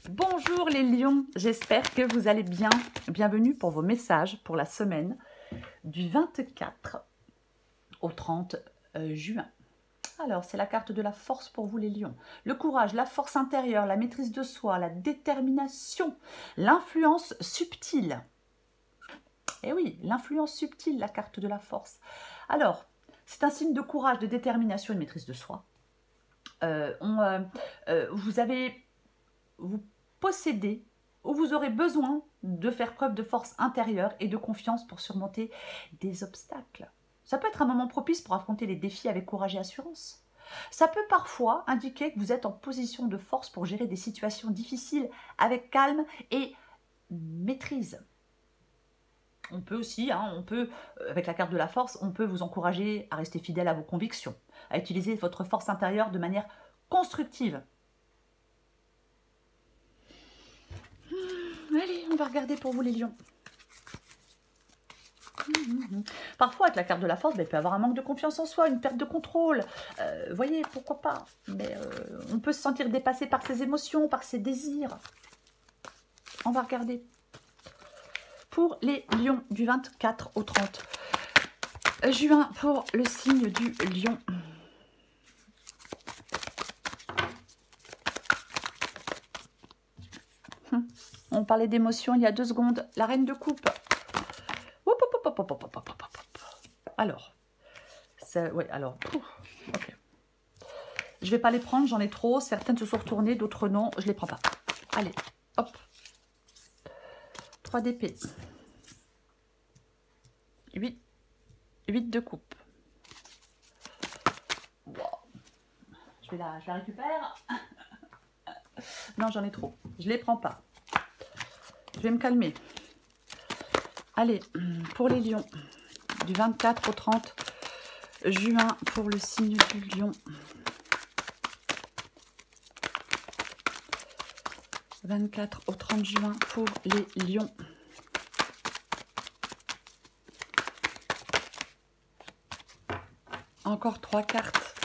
Bonjour les lions, j'espère que vous allez bien. Bienvenue pour vos messages pour la semaine du 24 au 30 juin. Alors, c'est la carte de la force pour vous les lions. Le courage, la force intérieure, la maîtrise de soi, la détermination, l'influence subtile. Eh oui, l'influence subtile, la carte de la force. Alors, c'est un signe de courage, de détermination et de maîtrise de soi. Vous possédez ou vous aurez besoin de faire preuve de force intérieure et de confiance pour surmonter des obstacles. Ça peut être un moment propice pour affronter les défis avec courage et assurance. Ça peut parfois indiquer que vous êtes en position de force pour gérer des situations difficiles avec calme et maîtrise. On peut aussi, avec la carte de la force, on peut vous encourager à rester fidèle à vos convictions, à utiliser votre force intérieure de manière constructive. Allez, on va regarder pour vous les lions. Parfois, avec la carte de la force, il peut y avoir un manque de confiance en soi, une perte de contrôle. Voyez, pourquoi pas. Mais on peut se sentir dépassé par ses émotions, par ses désirs. On va regarder. Pour les lions du 24 au 30 juin, pour le signe du lion. On parlait d'émotions il y a 2 secondes. La reine de coupe. Alors, ouais, alors, ok. Je ne vais pas les prendre, j'en ai trop. Certaines se sont retournées, d'autres non. Je ne les prends pas. Allez, hop. 3 d'épée. 8 de coupe. Wow. Je la récupère. Non, j'en ai trop. Je ne les prends pas. Je vais me calmer. Allez, pour les lions, du 24 au 30 juin, pour le signe du lion. 24 au 30 juin, pour les lions. Encore 3 cartes.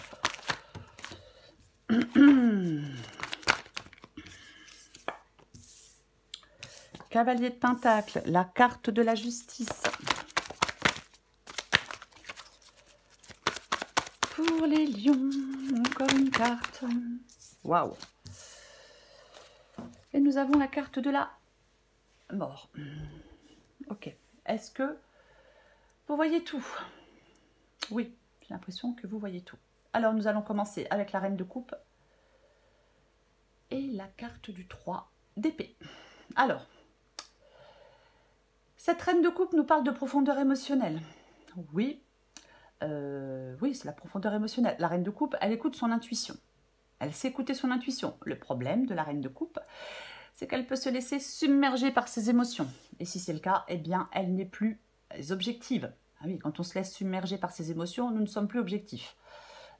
Cavalier de Pentacle, la carte de la justice. Pour les lions, encore une carte. Waouh. Et nous avons la carte de la mort. Ok. Est-ce que vous voyez tout? Oui, j'ai l'impression que vous voyez tout. Alors, nous allons commencer avec la reine de coupe et la carte du 3 d'épée. Alors, cette reine de coupe nous parle de profondeur émotionnelle. Oui, oui, c'est la profondeur émotionnelle. La reine de coupe, elle écoute son intuition. Elle sait écouter son intuition. Le problème de la reine de coupe, c'est qu'elle peut se laisser submerger par ses émotions. Et si c'est le cas, eh bien, elle n'est plus objective. Ah oui, quand on se laisse submerger par ses émotions, nous ne sommes plus objectifs.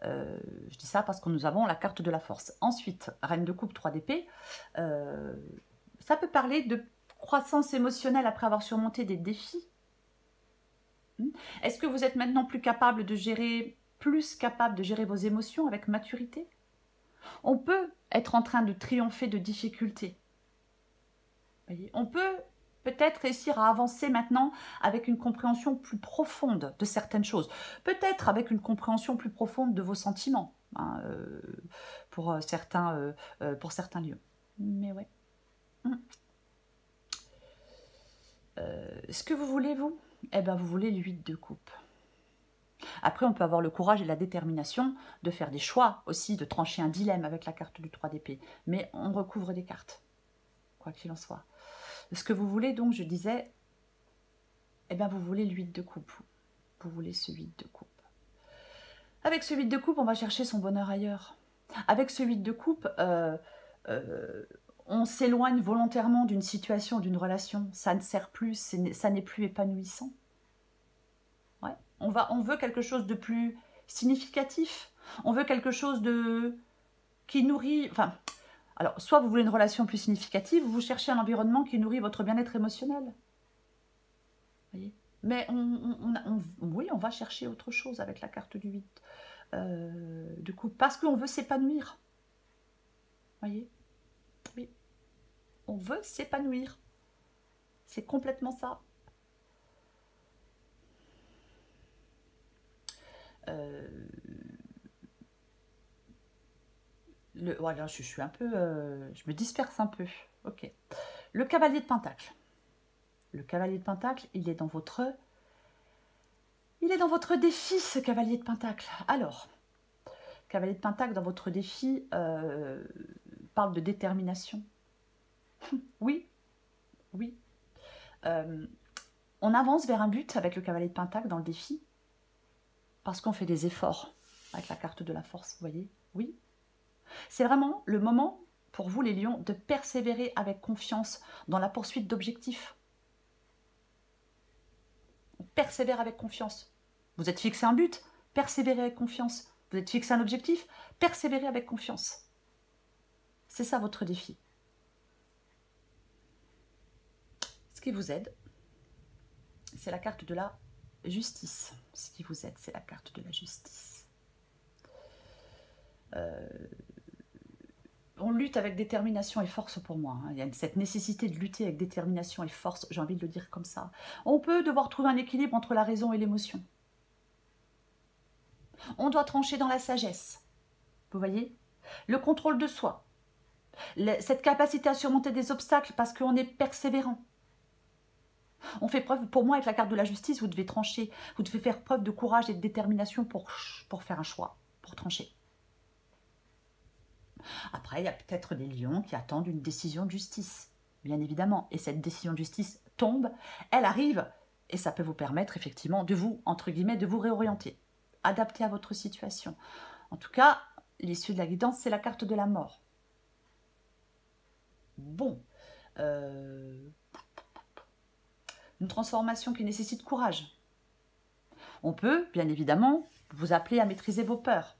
Je dis ça parce que nous avons la carte de la force. Ensuite, reine de coupe, 3 d'épée. Ça peut parler de croissance émotionnelle après avoir surmonté des défis. Est-ce que vous êtes maintenant plus capable de gérer vos émotions avec maturité? On peut être en train de triompher de difficultés. Voyez, on peut peut-être réussir à avancer maintenant avec une compréhension plus profonde de certaines choses. Peut-être avec une compréhension plus profonde de vos sentiments, hein, pour certains lieux. Mais ouais. Ce que vous voulez, vous? Eh bien, vous voulez l'8 de coupe. Après, on peut avoir le courage et la détermination de faire des choix aussi, de trancher un dilemme avec la carte du 3 d'épée. Mais on recouvre des cartes, quoi qu'il en soit. Ce que vous voulez, donc, je disais, eh bien, vous voulez l'8 de coupe. Vous voulez ce 8 de coupe. Avec ce 8 de coupe, on va chercher son bonheur ailleurs. Avec ce 8 de coupe, on s'éloigne volontairement d'une situation, d'une relation. Ça ne sert plus, ça n'est plus épanouissant. Ouais. On veut quelque chose de plus significatif. On veut quelque chose qui nourrit... Enfin, alors, soit vous voulez une relation plus significative, ou vous cherchez un environnement qui nourrit votre bien-être émotionnel. Voyez. Mais oui, on va chercher autre chose avec la carte du 8 de coupe. Parce qu'on veut s'épanouir. Voyez. Oui. on veut s'épanouir. C'est complètement ça. Voilà, je suis un peu... je me disperse un peu. Ok. Le cavalier de Pentacle. Le cavalier de Pentacle, il est dans votre... Il est dans votre défi, ce cavalier de Pentacle. Alors, cavalier de Pentacle, dans votre défi, parle de détermination. Oui, oui. On avance vers un but avec le cavalier de Pentacle dans le défi parce qu'on fait des efforts avec la carte de la force, vous voyez? Oui. C'est vraiment le moment pour vous, les lions, de persévérer avec confiance dans la poursuite d'objectifs. On persévère avec confiance. Vous êtes fixé un but, persévérez avec confiance. Vous êtes fixé un objectif, persévérez avec confiance. C'est ça votre défi. Ce qui vous aide, c'est la carte de la justice. Ce qui vous aide, c'est la carte de la justice. On lutte avec détermination et force pour moi. Il y a cette nécessité de lutter avec détermination et force, j'ai envie de le dire comme ça. On peut devoir trouver un équilibre entre la raison et l'émotion. On doit trancher dans la sagesse. Vous voyez? Le contrôle de soi. Cette capacité à surmonter des obstacles parce qu'on est persévérant. On fait preuve, pour moi, avec la carte de la justice, vous devez trancher. Vous devez faire preuve de courage et de détermination pour faire un choix, pour trancher. Après, il y a peut-être des lions qui attendent une décision de justice, bien évidemment. Et cette décision de justice tombe, elle arrive, et ça peut vous permettre effectivement de vous, entre guillemets, de vous réorienter, adapter à votre situation. En tout cas, l'issue de la guidance, c'est la carte de la mort. Bon. Une transformation qui nécessite courage. On peut, bien évidemment, vous appeler à maîtriser vos peurs,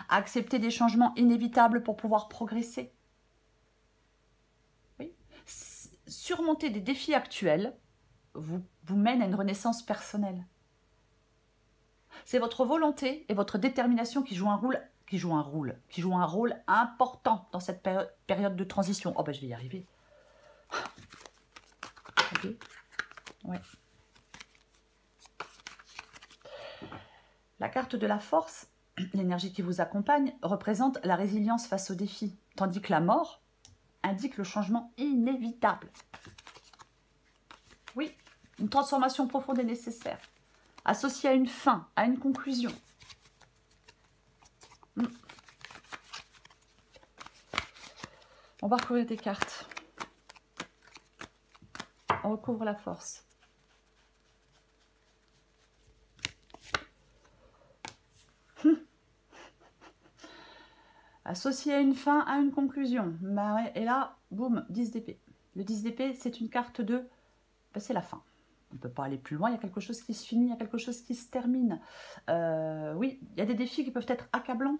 à accepter des changements inévitables pour pouvoir progresser. Oui. Surmonter des défis actuels vous mène à une renaissance personnelle. C'est votre volonté et votre détermination qui jouent un rôle important dans cette période de transition. Oh ben je vais y arriver. Okay. Ouais. La carte de la force, l'énergie qui vous accompagne, représente la résilience face aux défis, tandis que la mort indique le changement inévitable. Oui, une transformation profonde est nécessaire, associée à une fin, à une conclusion. On va recouvrir des cartes. On recouvre la force. Associé à une fin, à une conclusion. Et là, boum, 10 d'épée. Le 10 d'épée, c'est une carte de... Ben, c'est la fin. On ne peut pas aller plus loin, il y a quelque chose qui se finit, il y a quelque chose qui se termine. Oui, il y a des défis qui peuvent être accablants.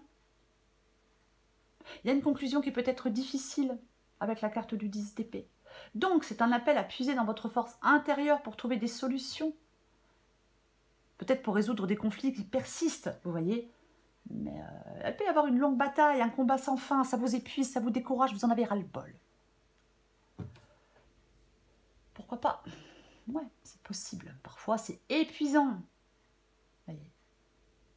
Il y a une conclusion qui peut être difficile avec la carte du 10 d'épée. Donc, c'est un appel à puiser dans votre force intérieure pour trouver des solutions. Peut-être pour résoudre des conflits qui persistent, vous voyez. Mais elle peut y avoir une longue bataille, un combat sans fin, ça vous épuise, ça vous décourage, vous en avez ras-le-bol. Pourquoi pas? Ouais, c'est possible. Parfois, c'est épuisant. Vous voyez.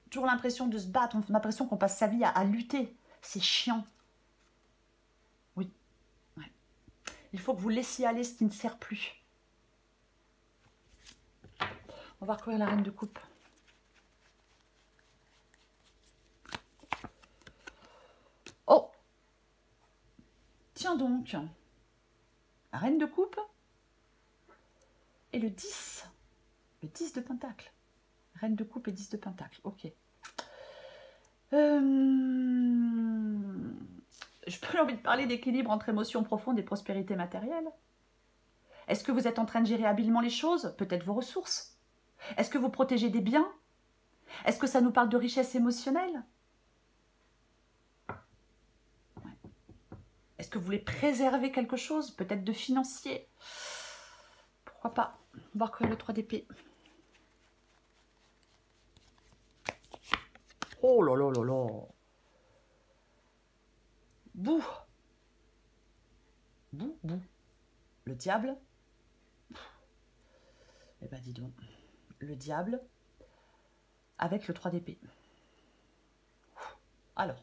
Toujours l'impression de se battre, on a l'impression qu'on passe sa vie à lutter. C'est chiant. Oui. Ouais. Il faut que vous laissiez aller ce qui ne sert plus. On va recouvrir la reine de coupe. Oh! Tiens donc. La reine de coupe et le 10. Le 10 de pentacle. Reine de coupe et 10 de pentacle. Ok. Je peux envie de parler d'équilibre entre émotions profondes et prospérité matérielle. Est-ce que vous êtes en train de gérer habilement les choses? Peut-être vos ressources. Est-ce que vous protégez des biens? Est-ce que ça nous parle de richesse émotionnelle? Ouais. Est-ce que vous voulez préserver quelque chose? Peut-être de financier? Pourquoi pas? On va recouvrir le 3 d'épée. Oh là là là là. Bouh. Bouh, bouh. Le diable. Eh ben dis donc. Le diable avec le 3 d'épée. Alors,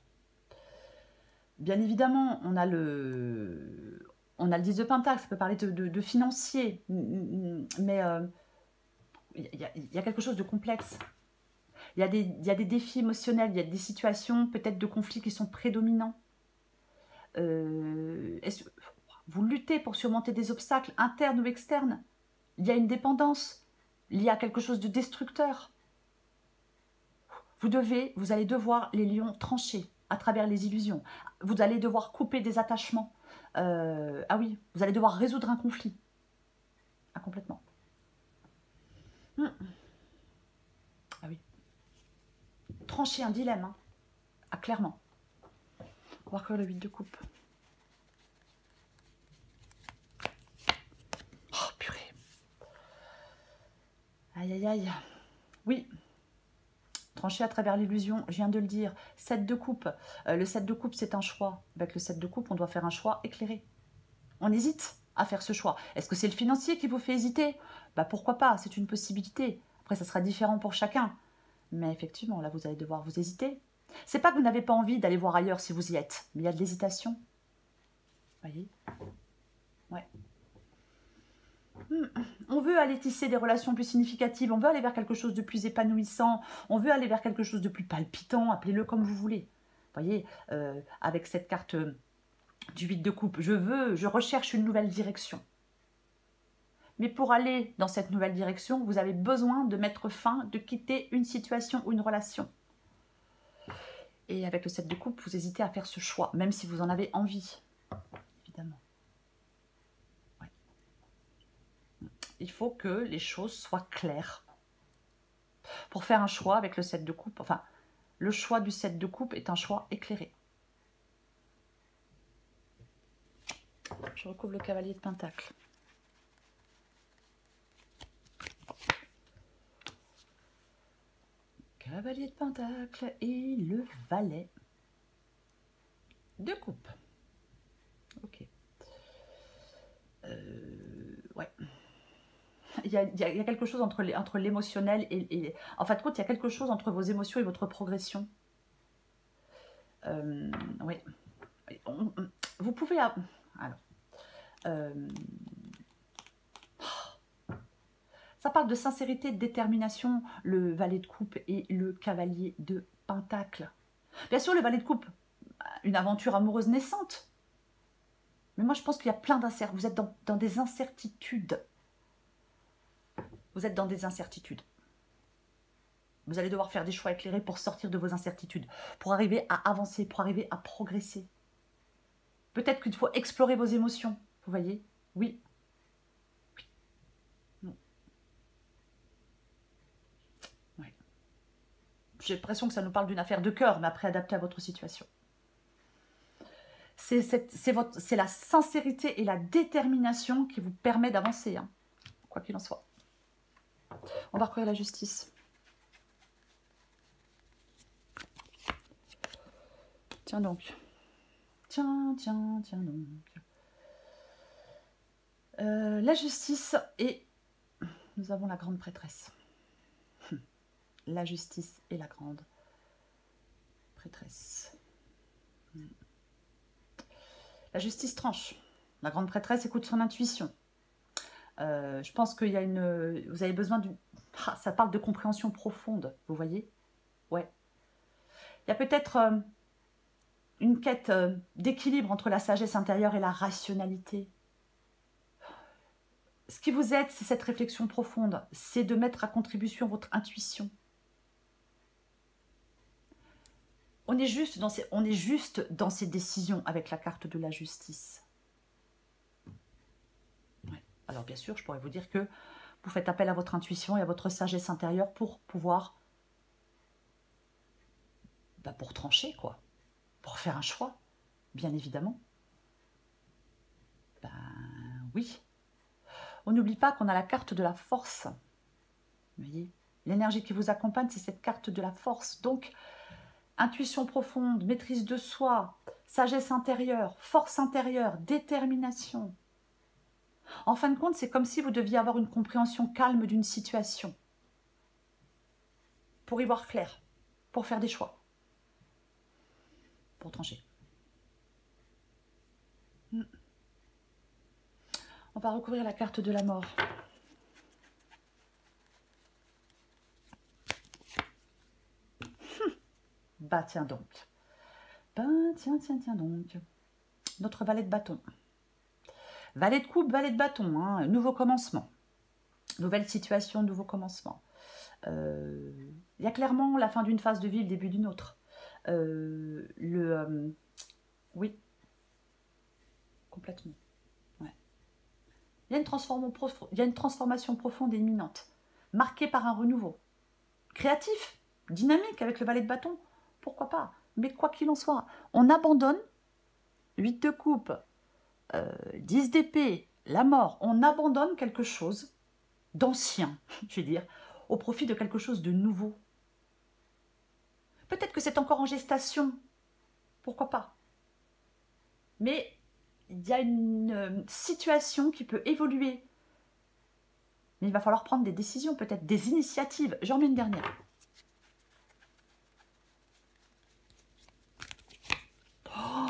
bien évidemment, on a le 10 de Pentacle, ça peut parler de financier, mais il y a quelque chose de complexe. Il y a des défis émotionnels, il y a des situations peut-être de conflits qui sont prédominants. Vous luttez pour surmonter des obstacles internes ou externes. Il y a une dépendance, il y a quelque chose de destructeur. Vous allez devoir, les lions, trancher à travers les illusions. Vous allez devoir couper des attachements. Ah oui, vous allez devoir résoudre un conflit. Ah, complètement. Ah oui. Trancher un dilemme. Hein. Ah, clairement. On va recueillir le 8 de coupe. Oh, purée. Aïe, aïe, aïe. Oui. Trancher à travers l'illusion, je viens de le dire. 7 de coupe. Le 7 de coupe, c'est un choix. Avec le 7 de coupe, on doit faire un choix éclairé. On hésite à faire ce choix. Est-ce que c'est le financier qui vous fait hésiter? Bah pourquoi pas, c'est une possibilité. Après, ça sera différent pour chacun. Mais effectivement, là, vous allez devoir vous hésiter. C'est pas que vous n'avez pas envie d'aller voir ailleurs si vous y êtes, mais il y a de l'hésitation. Vous voyez? Ouais. On veut aller tisser des relations plus significatives, on veut aller vers quelque chose de plus épanouissant, on veut aller vers quelque chose de plus palpitant, appelez-le comme vous voulez. Vous voyez, avec cette carte du 8 de coupe, je recherche une nouvelle direction. Mais pour aller dans cette nouvelle direction, vous avez besoin de mettre fin, de quitter une situation ou une relation. Et avec le 7 de coupe, vous hésitez à faire ce choix, même si vous en avez envie, évidemment. Ouais. Il faut que les choses soient claires. Pour faire un choix avec le 7 de coupe, enfin, le choix du 7 de coupe est un choix éclairé. Je recouvre le cavalier de Pentacle. Cavalier de Pentacle et le valet de coupe. Ok. Ouais. Il y a quelque chose entre l'émotionnel et... En fait, il y a quelque chose entre vos émotions et votre progression. Oui. Vous pouvez... Alors... Ça parle de sincérité, de détermination, le valet de coupe et le cavalier de Pentacle. Bien sûr, le valet de coupe, une aventure amoureuse naissante. Mais moi, je pense qu'il y a plein d'incertitudes. Vous êtes dans des incertitudes. Vous êtes dans des incertitudes. Vous allez devoir faire des choix éclairés pour sortir de vos incertitudes, pour arriver à avancer, pour arriver à progresser. Peut-être qu'il faut explorer vos émotions, vous voyez? Oui. Oui. Non. Ouais. J'ai l'impression que ça nous parle d'une affaire de cœur, mais après adaptée à votre situation. C'est la sincérité et la détermination qui vous permet d'avancer, hein, quoi qu'il en soit. On va recueillir la justice. Tiens donc. Tiens donc. La justice et nous avons la grande prêtresse. La justice et la grande prêtresse. La justice tranche. La grande prêtresse écoute son intuition. Je pense qu'il y a vous avez besoin d'une... Ah, ça parle de compréhension profonde, vous voyez? Ouais. Il y a peut-être une quête d'équilibre entre la sagesse intérieure et la rationalité. Ce qui vous aide, c'est cette réflexion profonde. C'est de mettre à contribution votre intuition. On est juste dans ces décisions avec la carte de la justice. Ouais. Alors bien sûr, je pourrais vous dire que vous faites appel à votre intuition et à votre sagesse intérieure pour pouvoir... pour trancher, quoi. Pour faire un choix, bien évidemment. Oui. On n'oublie pas qu'on a la carte de la force. Vous voyez, l'énergie qui vous accompagne, c'est cette carte de la force. Donc, intuition profonde, maîtrise de soi, sagesse intérieure, force intérieure, détermination. En fin de compte, c'est comme si vous deviez avoir une compréhension calme d'une situation. Pour y voir clair, pour faire des choix, pour trancher. On va recouvrir la carte de la mort. Bah tiens donc. Bah tiens donc. Notre valet de bâton. Valet de coupe, valet de bâton. Hein. Nouveau commencement. Nouvelle situation, nouveau commencement. Il y a clairement la fin d'une phase de vie, le début d'une autre. Oui. Complètement. Ouais. Il y a une transformation profonde et imminente. Marquée par un renouveau. Créatif, dynamique avec le valet de bâton. Pourquoi pas? Mais quoi qu'il en soit, on abandonne 8 de coupe, 10 d'épée, la mort. On abandonne quelque chose d'ancien, je vais dire, au profit de quelque chose de nouveau. Peut-être que c'est encore en gestation, pourquoi pas. Mais il y a une situation qui peut évoluer. Mais il va falloir prendre des décisions, peut-être des initiatives. J'en mets une dernière. Oh,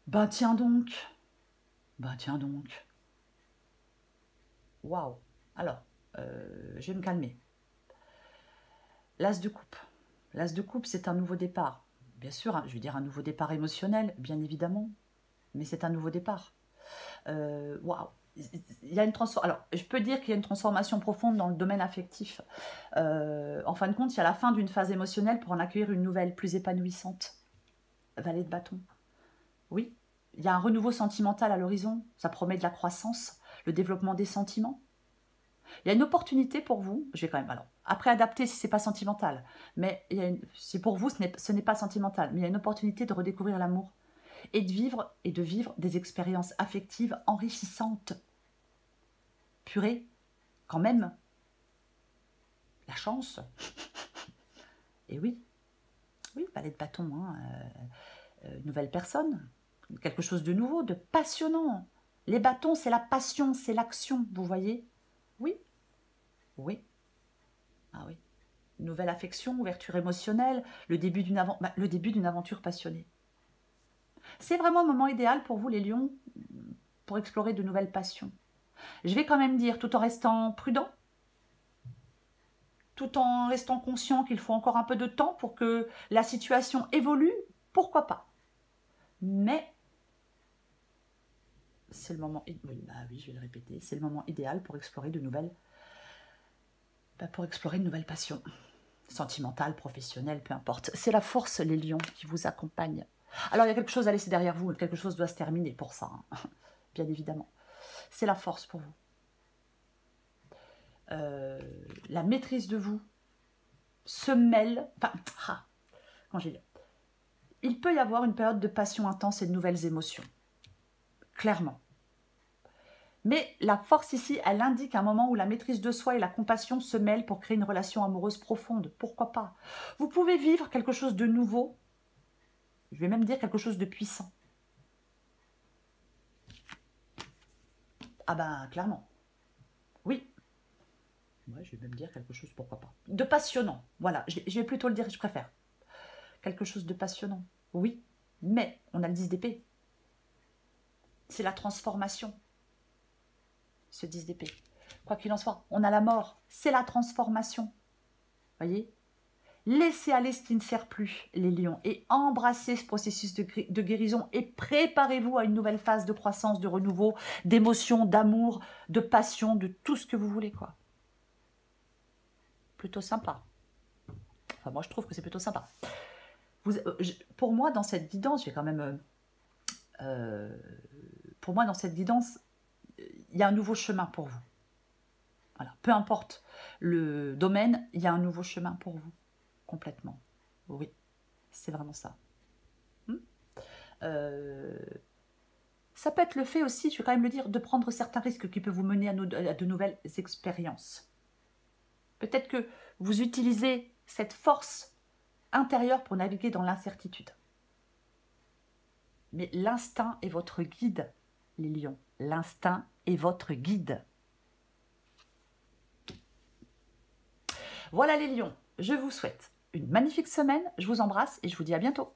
bah tiens donc. Bah tiens donc. Waouh. Alors, je vais me calmer. L'as de coupe. L'as de coupe, c'est un nouveau départ. Bien sûr, hein, je veux dire un nouveau départ émotionnel, bien évidemment. Mais c'est un nouveau départ. Waouh. Il y a une alors, je peux dire qu'il y a une transformation profonde dans le domaine affectif. En fin de compte, il y a la fin d'une phase émotionnelle pour en accueillir une nouvelle, plus épanouissante. Valet de bâton. Oui, il y a un renouveau sentimental à l'horizon. Ça promet de la croissance, le développement des sentiments. Il y a une opportunité pour vous. Je vais quand même, alors, après adapter si c'est pas sentimental. Mais si pour vous, ce n'est pas sentimental. Mais il y a une opportunité de redécouvrir l'amour et de vivre des expériences affectives enrichissantes. Purée, quand même, la chance. Et oui, valet de bâton, hein, nouvelle personne, quelque chose de nouveau, de passionnant. Les bâtons, c'est la passion, c'est l'action, vous voyez? Oui, oui, ah oui. Nouvelle affection, ouverture émotionnelle, le début d'une aventure passionnée. C'est vraiment le moment idéal pour vous, les lions, pour explorer de nouvelles passions. Je vais quand même dire, tout en restant prudent, tout en restant conscient qu'il faut encore un peu de temps pour que la situation évolue, pourquoi pas. Mais c'est le moment, oui, je vais le répéter, c'est le moment idéal pour explorer de nouvelles, passions, sentimentales, professionnelles, peu importe. C'est la force, les lions, qui vous accompagne. Alors, il y a quelque chose à laisser derrière vous, quelque chose doit se terminer pour ça, hein. Bien évidemment. C'est la force pour vous. La maîtrise de vous se mêle, quand j'ai dit, il peut y avoir une période de passion intense et de nouvelles émotions, clairement. Mais la force ici, elle indique un moment où la maîtrise de soi et la compassion se mêlent pour créer une relation amoureuse profonde. Pourquoi pas? Vous pouvez vivre quelque chose de nouveau, je vais même dire quelque chose de puissant. Ah ben, clairement. Oui. Ouais, je vais même dire quelque chose, pourquoi pas. De passionnant, voilà, je vais plutôt le dire, je préfère. Quelque chose de passionnant, oui. Mais, on a le 10 d'épée. C'est la transformation, ce 10 d'épée. Quoi qu'il en soit, on a la mort, c'est la transformation. Voyez? Laissez aller ce qui ne sert plus, les lions, et embrassez ce processus de guérison et préparez-vous à une nouvelle phase de croissance, de renouveau, d'émotion, d'amour, de passion, de tout ce que vous voulez, quoi. Plutôt sympa. Enfin, moi, je trouve que c'est plutôt sympa. Pour moi, dans cette guidance, j'ai quand même... pour moi, dans cette guidance, il y a un nouveau chemin pour vous. Voilà. Peu importe le domaine, il y a un nouveau chemin pour vous. Complètement. Oui, c'est vraiment ça. Ça peut être le fait aussi, je vais quand même le dire, de prendre certains risques qui peuvent vous mener à de nouvelles expériences. Peut-être que vous utilisez cette force intérieure pour naviguer dans l'incertitude. Mais l'instinct est votre guide. les lions. L'instinct est votre guide. Voilà les lions, je vous souhaite une magnifique semaine. Je vous embrasse et je vous dis à bientôt.